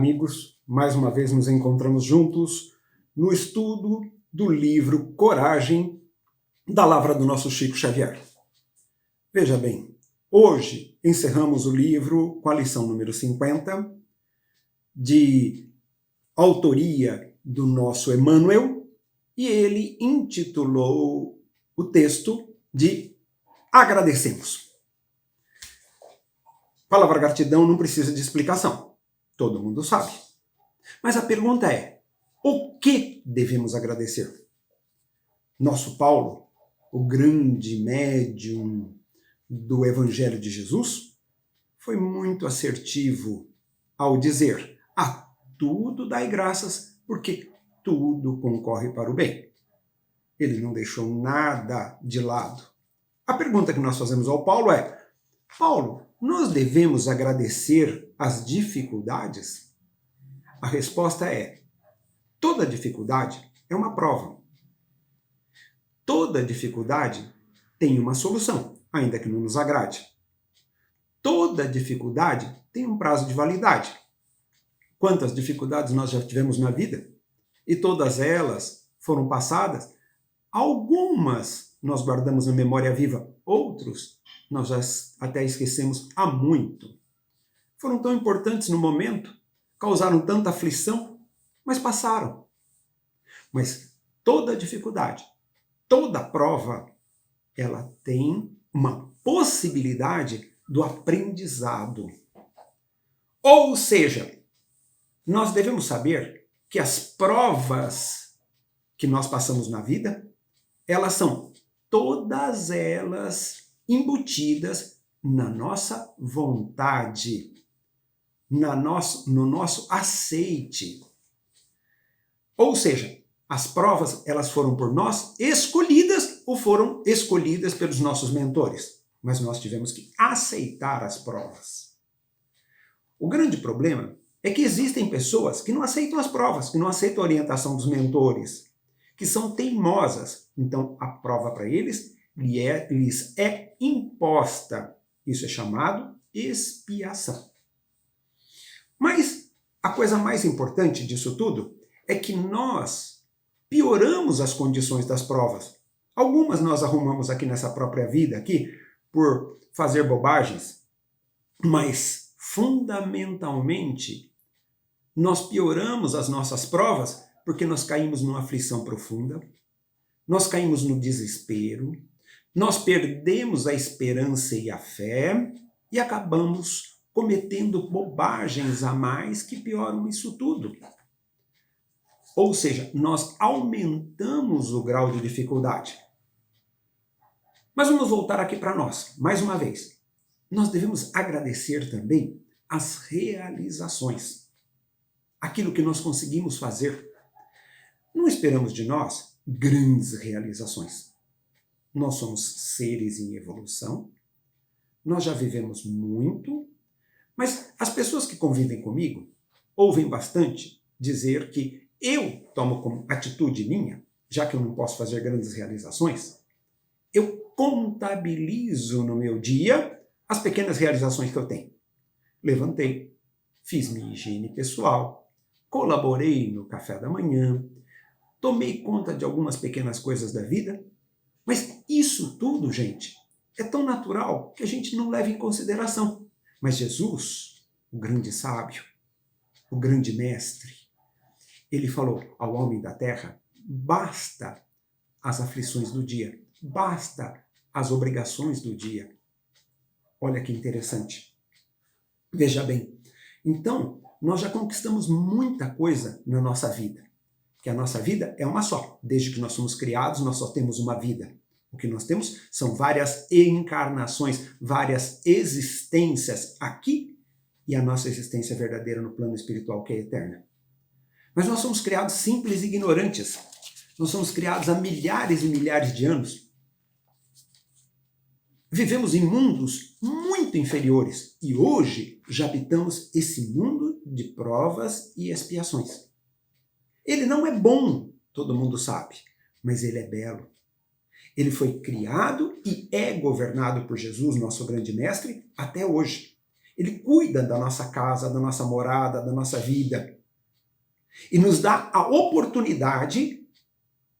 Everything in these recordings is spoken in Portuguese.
amigos, mais uma vez nos encontramos juntos no estudo do livro Coragem, da lavra do nosso Chico Xavier. Veja bem, hoje encerramos o livro com a lição número 50, de autoria do nosso Emmanuel, e ele intitulou o texto de Agradecemos. A palavra gratidão não precisa de explicação, todo mundo sabe. Mas a pergunta é, o que devemos agradecer? Nosso Paulo, o grande médium do Evangelho de Jesus, foi muito assertivo ao dizer: a tudo dai graças, porque tudo concorre para o bem. Ele não deixou nada de lado. A pergunta que nós fazemos ao Paulo é: Paulo, nós devemos agradecer as dificuldades? A resposta é: toda dificuldade é uma prova. Toda dificuldade tem uma solução, ainda que não nos agrade. Toda dificuldade tem um prazo de validade. Quantas dificuldades nós já tivemos na vida? E todas elas foram passadas. Algumas nós guardamos na memória viva, outros nós já até esquecemos há muito. Foram tão importantes no momento, causaram tanta aflição, mas passaram. Mas toda dificuldade, toda prova, ela tem uma possibilidade do aprendizado. Ou seja, nós devemos saber que as provas que nós passamos na vida, elas são todas elas embutidas na nossa vontade, no nosso aceite. Ou seja, as provas, elas foram por nós escolhidas ou foram escolhidas pelos nossos mentores. Mas nós tivemos que aceitar as provas. O grande problema é que existem pessoas que não aceitam as provas, que não aceitam a orientação dos mentores, que são teimosas. Então, a prova para eles lhes é imposta. Isso é chamado expiação. Mas a coisa mais importante disso tudo é que nós pioramos as condições das provas. Algumas nós arrumamos aqui nessa própria vida, aqui, por fazer bobagens, mas fundamentalmente nós pioramos as nossas provas porque nós caímos numa aflição profunda, nós caímos no desespero, nós perdemos a esperança e a fé e acabamos cometendo bobagens a mais que pioram isso tudo. Ou seja, nós aumentamos o grau de dificuldade. Mas vamos voltar aqui para nós, mais uma vez. Nós devemos agradecer também as realizações. Aquilo que nós conseguimos fazer. Não esperamos de nós grandes realizações. Nós somos seres em evolução, nós já vivemos muito, mas as pessoas que convivem comigo ouvem bastante dizer que eu tomo como atitude minha, já que eu não posso fazer grandes realizações, eu contabilizo no meu dia as pequenas realizações que eu tenho. Levantei, fiz minha higiene pessoal, colaborei no café da manhã, tomei conta de algumas pequenas coisas da vida, mas isso tudo, gente, é tão natural que a gente não leva em consideração. Mas Jesus, o grande sábio, o grande mestre, ele falou ao homem da terra: basta as aflições do dia, basta as obrigações do dia. Olha que interessante. Veja bem, então nós já conquistamos muita coisa na nossa vida. Que a nossa vida é uma só. Desde que nós somos criados, nós só temos uma vida. O que nós temos são várias encarnações, várias existências aqui e a nossa existência verdadeira no plano espiritual, que é eterna. Mas nós somos criados simples e ignorantes. Nós somos criados há milhares e milhares de anos. Vivemos em mundos muito inferiores e hoje já habitamos esse mundo de provas e expiações. Ele não é bom, todo mundo sabe, mas ele é belo. Ele foi criado e é governado por Jesus, nosso grande mestre, até hoje. Ele cuida da nossa casa, da nossa morada, da nossa vida. E nos dá a oportunidade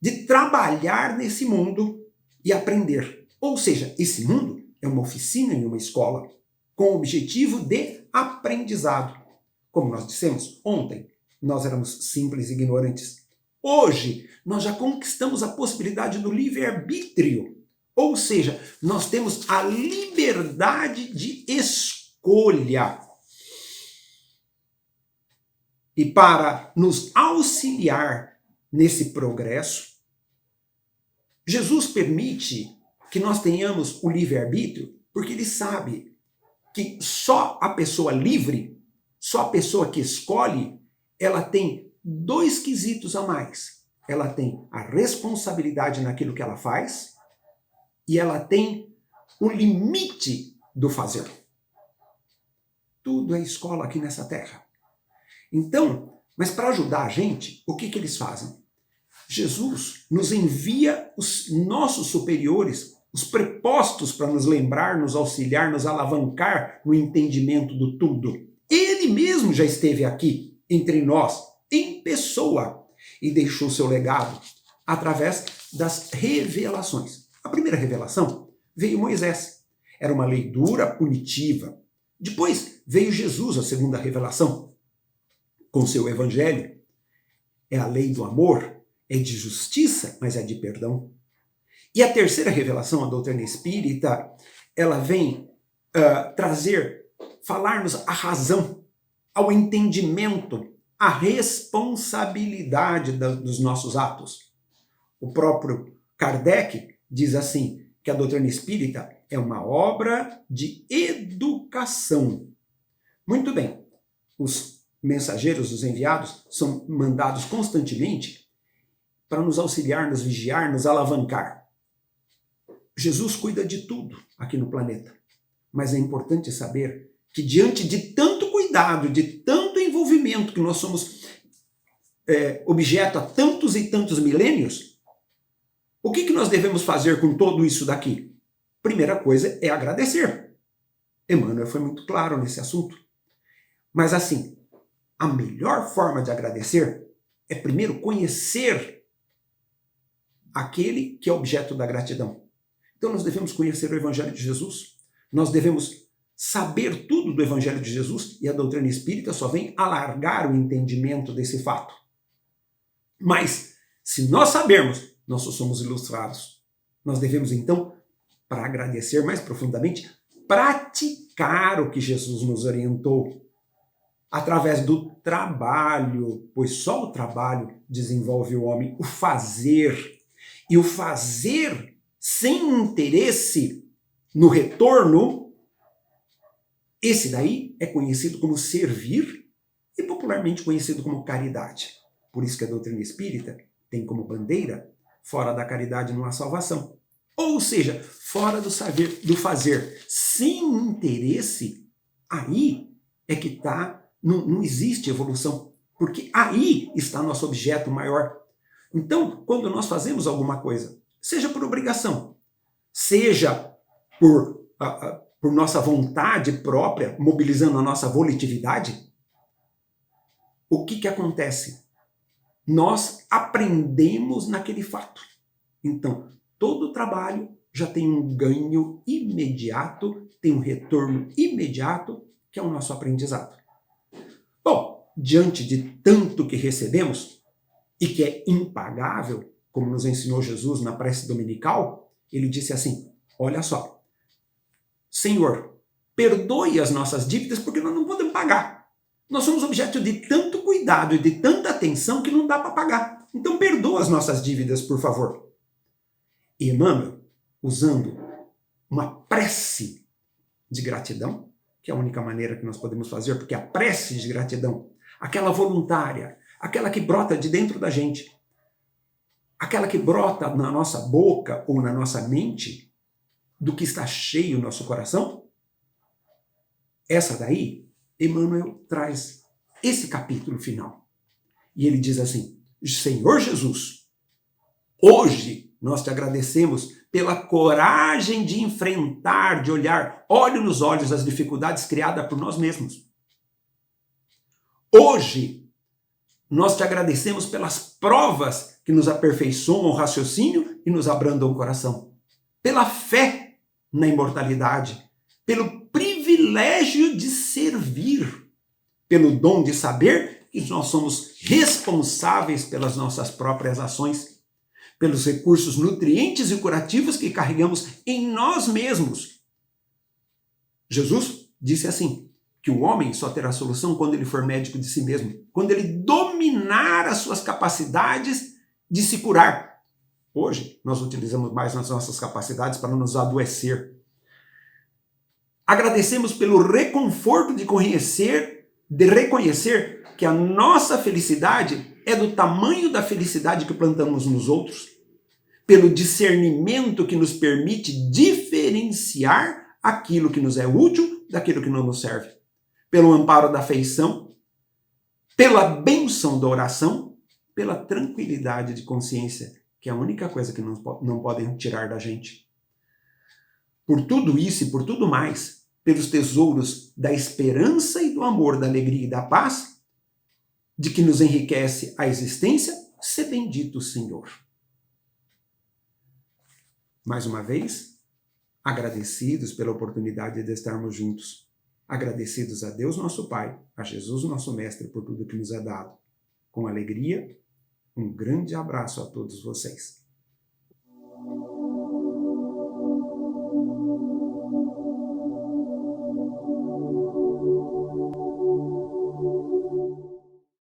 de trabalhar nesse mundo e aprender. Ou seja, esse mundo é uma oficina e uma escola com o objetivo de aprendizado. Como nós dissemos ontem, nós éramos simples e ignorantes. Hoje, nós já conquistamos a possibilidade do livre-arbítrio. Ou seja, nós temos a liberdade de escolha. E para nos auxiliar nesse progresso, Jesus permite que nós tenhamos o livre-arbítrio, porque ele sabe que só a pessoa livre, só a pessoa que escolhe, ela tem 2 quesitos a mais. Ela tem a responsabilidade naquilo que ela faz e ela tem o limite do fazer. Tudo é escola aqui nessa terra. Então, mas para ajudar a gente, o que eles fazem? Jesus nos envia os nossos superiores, os prepostos para nos lembrar, nos auxiliar, nos alavancar no entendimento do tudo. Ele mesmo já esteve aqui, entre nós, em pessoa, e deixou seu legado através das revelações. A primeira revelação veio Moisés. Era uma lei dura, punitiva. Depois veio Jesus, a segunda revelação, com seu evangelho. É a lei do amor, é de justiça, mas é de perdão. E a terceira revelação, a doutrina espírita, ela vem falar-nos a razão, ao entendimento, a responsabilidade dos nossos atos. O próprio Kardec diz assim, que a doutrina espírita é uma obra de educação. Muito bem, os mensageiros, os enviados, são mandados constantemente para nos auxiliar, nos vigiar, nos alavancar. Jesus cuida de tudo aqui no planeta, mas é importante saber que diante de tanto cuidado, de tanto envolvimento, que nós somos objeto há tantos e tantos milênios, o que nós devemos fazer com tudo isso daqui? Primeira coisa é agradecer. Emmanuel foi muito claro nesse assunto. Mas assim, a melhor forma de agradecer é primeiro conhecer aquele que é objeto da gratidão. Então nós devemos conhecer o Evangelho de Jesus, nós devemos saber tudo do Evangelho de Jesus, e a doutrina espírita só vem alargar o entendimento desse fato. Mas, se nós sabermos, nós só somos ilustrados. Nós devemos então, para agradecer mais profundamente, praticar o que Jesus nos orientou, através do trabalho, pois só o trabalho desenvolve o homem, o fazer. E o fazer sem interesse no retorno, esse daí é conhecido como servir e popularmente conhecido como caridade. Por isso que a doutrina espírita tem como bandeira: fora da caridade não há salvação. Ou seja, fora do saber, do fazer, sem interesse, aí é que não existe evolução, porque aí está nosso objeto maior. Então, quando nós fazemos alguma coisa, seja por obrigação, seja por nossa vontade própria, mobilizando a nossa volitividade, o que acontece? Nós aprendemos naquele fato. Então, todo trabalho já tem um ganho imediato, tem um retorno imediato, que é o nosso aprendizado. Bom, diante de tanto que recebemos, e que é impagável, como nos ensinou Jesus na prece dominical, ele disse assim: olha só, Senhor, perdoe as nossas dívidas porque nós não podemos pagar. Nós somos objeto de tanto cuidado e de tanta atenção que não dá para pagar. Então perdoa as nossas dívidas, por favor. E Emmanuel, usando uma prece de gratidão, que é a única maneira que nós podemos fazer, porque a prece de gratidão, aquela voluntária, aquela que brota de dentro da gente, aquela que brota na nossa boca ou na nossa mente, do que está cheio o nosso coração, essa daí, Emmanuel traz esse capítulo final. E ele diz assim: Senhor Jesus, hoje Nós te agradecemos pela coragem de enfrentar, de olhar olho nos olhos as dificuldades criadas por nós mesmos. Hoje, nós te agradecemos pelas provas que nos aperfeiçoam o raciocínio e nos abrandam o coração. Pela fé na imortalidade, pelo privilégio de servir, pelo dom de saber que nós somos responsáveis pelas nossas próprias ações, pelos recursos nutrientes e curativos que carregamos em nós mesmos. Jesus disse assim, que o homem só terá solução quando ele for médico de si mesmo, quando ele dominar as suas capacidades de se curar. Hoje, nós utilizamos mais as nossas capacidades para nos adoecer. Agradecemos pelo reconforto de reconhecer que a nossa felicidade é do tamanho da felicidade que plantamos nos outros, pelo discernimento que nos permite diferenciar aquilo que nos é útil daquilo que não nos serve, pelo amparo da afeição, pela bênção da oração, pela tranquilidade de consciência, que é a única coisa que não podem tirar da gente. Por tudo isso e por tudo mais, pelos tesouros da esperança e do amor, da alegria e da paz, de que nos enriquece a existência, se bendito o Senhor. Mais uma vez, agradecidos pela oportunidade de estarmos juntos. Agradecidos a Deus nosso Pai, a Jesus nosso Mestre, por tudo que nos é dado. Com alegria, um grande abraço a todos vocês.